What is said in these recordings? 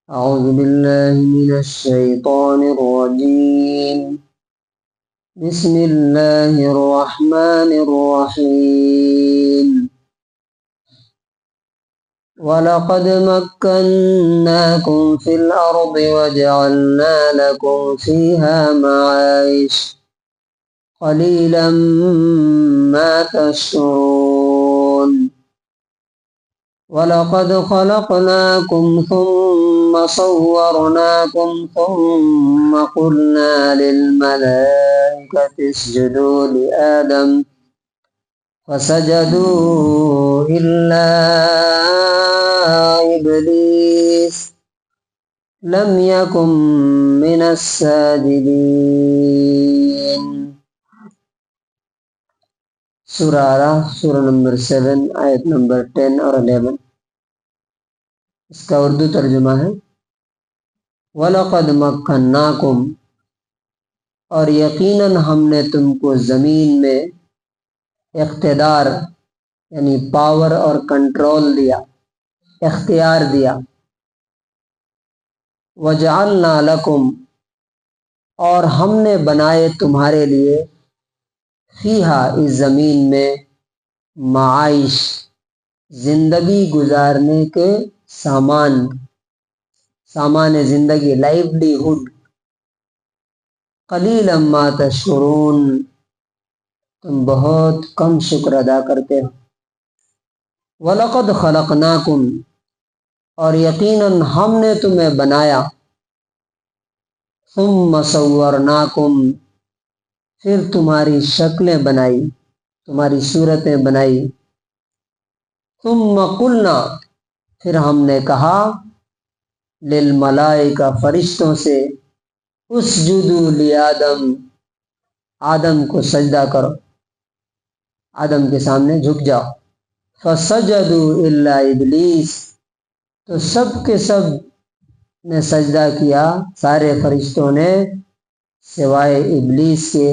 أعوذ بالله من الشيطان الرجيم. بسم الله الرحمن الرحيم. ولقد مكناكم في الأرض وجعلنا لكم فيها معايش قليلا ما تشكرون. ولقد خلقناكم ثم صورناكم ثم قلنا للملائكة اسجدوا لآدم فسجدوا إلا إبليس لم يكن من الساجدين. سورہ آراف سورہ نمبر 7 آیت نمبر 10 اور 11. اس کا اردو ترجمہ ہے وَلَقَدْ مَكَّنَّاكُمْ، اور یقیناً ہم نے تم کو زمین میں اقتدار یعنی پاور اور کنٹرول دیا، اختیار دیا. وَجَعَلْنَا لَكُمْ، اور ہم نے بنائے تمہارے لیے فیہا، اس زمین میں، معائش، زندگی گزارنے کے سامان زندگی، لائیولی ہوڈ. قلیلا ما تشکرون، تم بہت کم شکر ادا کرتے ہو. وَلَقَدْ خَلَقْنَاكُمْ، اور یقیناً ہم نے تمہیں بنایا. ثُمَّ صَوَّرْنَاكُمْ، پھر تمہاری شکلیں بنائی، تمہاری صورتیں بنائی. ثُمَّ قُلْنَا، پھر ہم نے کہا، لِلْمَلَائِکَةِ، فرشتوں سے، اسجدوا لِآدَم، آدم کو سجدہ کرو، آدم کے سامنے جھک جاؤ. فَسَجَدُوا إِلَّا إِبْلِيسَ، تو سب کے سب نے سجدہ کیا، سارے فرشتوں نے سوائے ابلیس کے.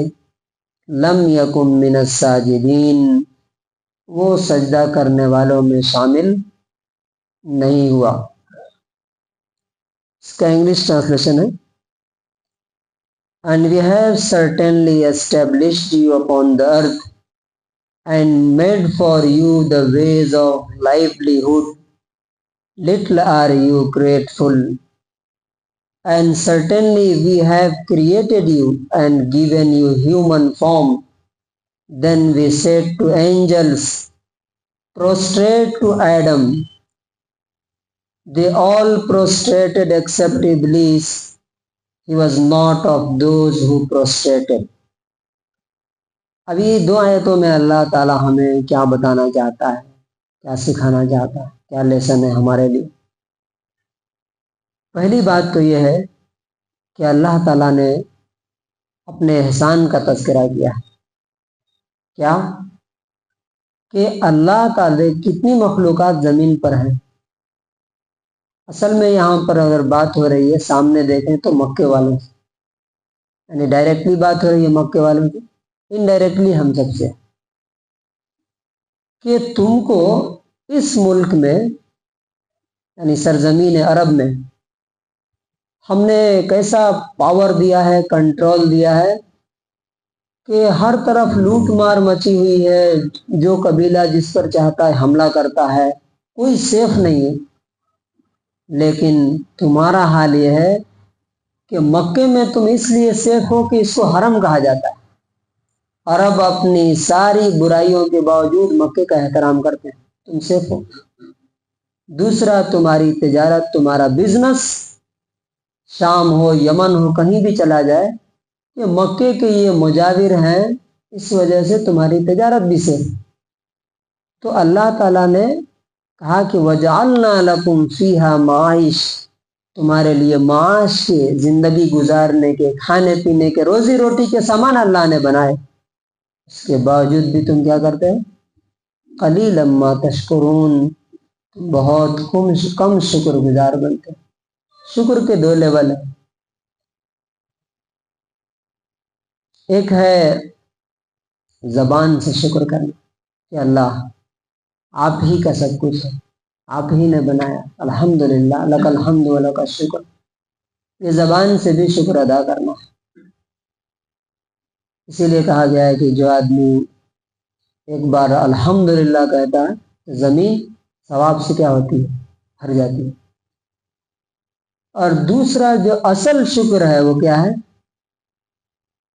لم یکن من الساجدین، وہ سجدہ کرنے والوں میں شامل نہیں ہوا. اس کا انگلش ٹرانسلیشن ہے And we have certainly established you upon the earth and made for you the ways of livelihood. Little are you grateful. And certainly we have created you and given you human form. Then we said to angels, prostrate to Adam. They all prostrated except Iblis. He was not of those who prostrated. ابھی دو آیتوں میں اللہ تعالیٰ ہمیں کیا بتانا چاہتا ہے، کیا سکھانا چاہتا ہے، کیا لیسن ہے ہمارے لیے. پہلی بات تو یہ ہے کہ اللہ تعالیٰ نے اپنے احسان کا تذکرہ کیا ہے. کیا کہ اللہ تعالیٰ کتنی مخلوقات زمین پر ہیں. اصل میں یہاں پر اگر بات ہو رہی ہے سامنے دیکھیں تو مکے والوں سے، یعنی ڈائریکٹلی بات ہو رہی ہے مکے والوں سے، انڈائریکٹلی ہم سب سے، کہ تم کو اس ملک میں یعنی سرزمین عرب میں ہم نے کیسا پاور دیا ہے، کنٹرول دیا ہے کہ ہر طرف لوٹ مار مچی ہوئی ہے. جو قبیلہ جس پر چاہتا ہے حملہ کرتا ہے، کوئی سیف نہیں ہے. لیکن تمہارا حال یہ ہے کہ مکے میں تم اس لیے سیف ہو کہ اس کو حرم کہا جاتا ہے. عرب اپنی ساری برائیوں کے باوجود مکے کا احترام کرتے ہیں، تم سیف ہو. دوسرا، تمہاری تجارت، تمہارا بزنس شام ہو، یمن ہو، کہیں بھی چلا جائے، کہ مکے کے یہ مجاور ہیں، اس وجہ سے تمہاری تجارت بھی سیف. تو اللہ تعالیٰ نے کہا کہ وَجَعَلْنَا لَكُمْ فِيهَا مَعَائِشَ، تمہارے لیے معاش کے، زندگی گزارنے کے، کھانے پینے کے، روزی روٹی کے سامان اللہ نے بنائے. اس کے باوجود بھی تم کیا کرتے ہیں؟ قَلِيلًا مَا تَشْكُرُونَ، بہت کم شکر گزار بنتے ہیں. شکر کے دو لیول ہیں. ایک ہے زبان سے شکر کرنا کہ اللہ آپ ہی کا سب کچھ ہے، آپ ہی نے بنایا، الحمدللہ لک الحمد و لک الشکر، یہ زبان سے بھی شکر ادا کرنا ہے۔ اسی لیے کہا گیا ہے کہ جو آدمی ایک بار الحمدللہ کہتا ہے تو زمین ثواب سے کیا ہوتی ہے؟ بھر جاتی ہے۔ اور دوسرا جو اصل شکر ہے وہ کیا ہے؟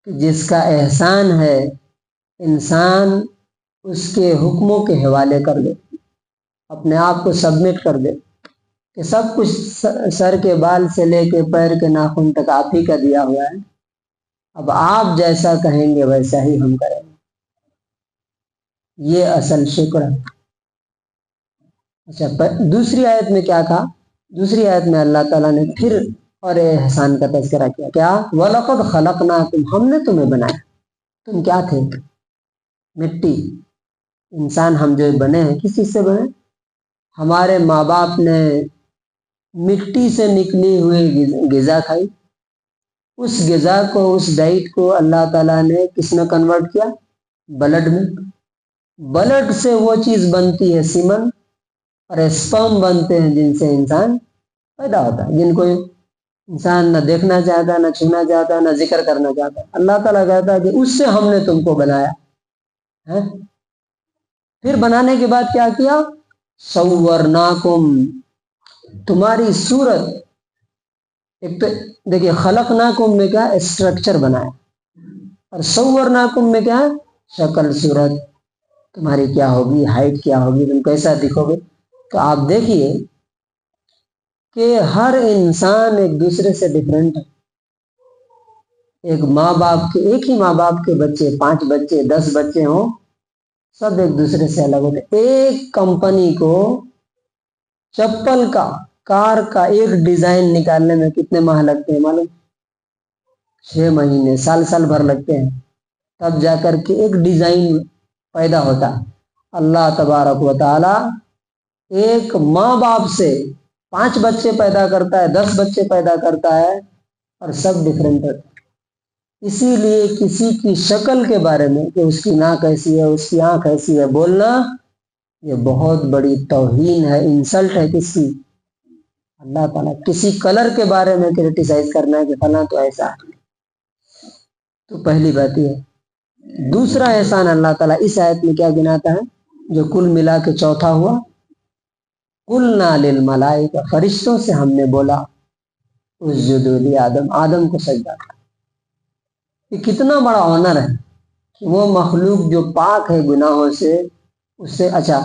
کہ جس کا احسان ہے انسان اس کے حکموں کے حوالے کر دے، اپنے آپ کو سبمٹ کر دے کہ سب کچھ سر کے بال سے لے کے پیر کے ناخن تک آپ ہی کا دیا ہوا ہے، اب آپ جیسا کہیں گے ویسا ہی ہم کریں گے، یہ اصل شکر ہے۔ اچھا، دوسری آیت میں کیا کہا؟ دوسری آیت میں اللہ تعالیٰ نے پھر اور احسان کا تذکرہ کیا، کیا؟ وَلَقَدْ خَلَقْنَاكُمْ، ہم نے تمہیں بنایا، تم کیا تھے؟ مٹی۔ انسان ہم جو بنے ہیں کس چیز سے بنے؟ ہمارے ماں باپ نے مٹی سے نکلی ہوئی غذا کھائی، اس غذا کو، اس ڈائٹ کو اللہ تعالیٰ نے کس میں کنورٹ کیا؟ بلڈ میں۔ بلڈ سے وہ چیز بنتی ہے سیمن، اور اسپرم بنتے ہیں جن سے انسان پیدا ہوتا ہے، جن کو انسان نہ دیکھنا چاہتا، نہ چھونا چاہتا، نہ ذکر کرنا چاہتا۔ اللہ تعالیٰ کہتا ہے کہ اس سے ہم نے تم کو بنایا ہے۔ پھر بنانے کے بعد کیا کیا؟ صورناکم، تمہاری صورت، ایک تو دیکھیے خلقناکم میں کیا اسٹرکچر بنایا، اور صورناکم میں کیا شکل صورت، تمہاری کیا ہوگی، ہائٹ کیا ہوگی، تم کیسا دکھو گے۔ تو آپ دیکھیے کہ ہر انسان ایک دوسرے سے ڈفرینٹ ہے۔ ایک ماں باپ کے، ایک ہی ماں باپ کے بچے، 5 بچے 10 بچے ہوں، سب ایک دوسرے سے الگ ہوتے۔ ایک کمپنی کو چپل کا، کار کا ایک ڈیزائن نکالنے میں کتنے ماہ لگتے ہیں معلوم؟ 6 مہینے، سال بھر لگتے ہیں، تب جا کر کے ایک ڈیزائن پیدا ہوتا ہے۔ اللہ تبارک و تعالی ایک ماں باپ سے 5 بچے پیدا کرتا ہے، 10 بچے پیدا کرتا ہے، اور سب ڈفرینٹ ہوتے ہیں۔ اسی لیے کسی کی شکل کے بارے میں کہ اس کی ناک ایسی ہے، اس کی آنکھ ایسی ہے، بولنا یہ بہت بڑی توہین ہے، انسلٹ ہے کس کی؟ اللہ تعالیٰ۔ کسی کلر کے بارے میں کرٹیسائز کرنا ہے کہ فلاں تو ایسا ہے، تو پہلی بات یہ ہے۔ دوسرا احسان اللہ تعالیٰ اس آیت میں کیا گناتا ہے، جو کل ملا کے چوتھا ہوا؟ قُلْنَا لِلْمَلَائِكَةِ، فرشتوں سے ہم نے بولا اسجدوا لآدم، آدم کو سجدہ کرو۔ یہ کتنا بڑا آنر ہے کہ وہ مخلوق جو پاک ہے گناہوں سے، اس سے اچھا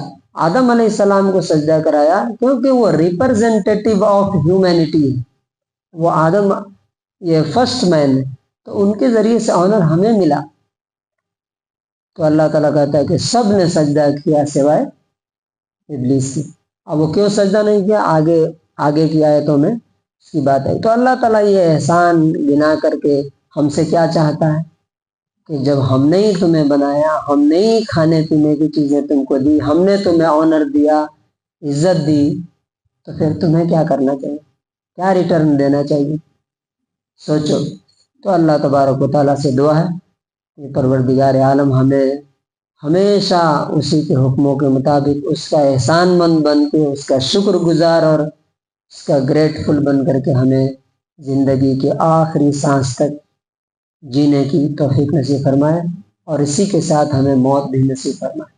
آدم علیہ السلام کو سجدہ کرایا کیونکہ وہ ریپرزینٹیٹیو آف ہیومینٹی ہے، وہ آدم یہ فرسٹ مین ہے، تو ان کے ذریعے سے آنر ہمیں ملا۔ تو اللہ تعالیٰ کہتا ہے کہ سب نے سجدہ کیا سوائے ابلیس کی۔ اب وہ کیوں سجدہ نہیں کیا؟ آگے کی آیتوں میں اس کی بات ہے۔ تو اللہ تعالیٰ یہ احسان گنا کر کے ہم سے کیا چاہتا ہے کہ جب ہم نے ہی تمہیں بنایا، ہم نے ہی کھانے پینے کی چیزیں تم کو دی، ہم نے تمہیں آنر دیا، عزت دی، تو پھر تمہیں کیا کرنا چاہیے؟ کیا ریٹرن دینا چاہیے؟ سوچو۔ تو اللہ تبارک و تعالیٰ سے دعا ہے کہ پروردگار عالم ہمیں ہمیشہ اسی کے حکموں کے مطابق اس کا احسان مند بن کے، اس کا شکر گزار اور اس کا گریٹفل بن کر کے ہمیں زندگی کے آخری سانس تک جینے کی توفیق نصیب فرمائے، اور اسی کے ساتھ ہمیں موت بھی نصیب فرمائے۔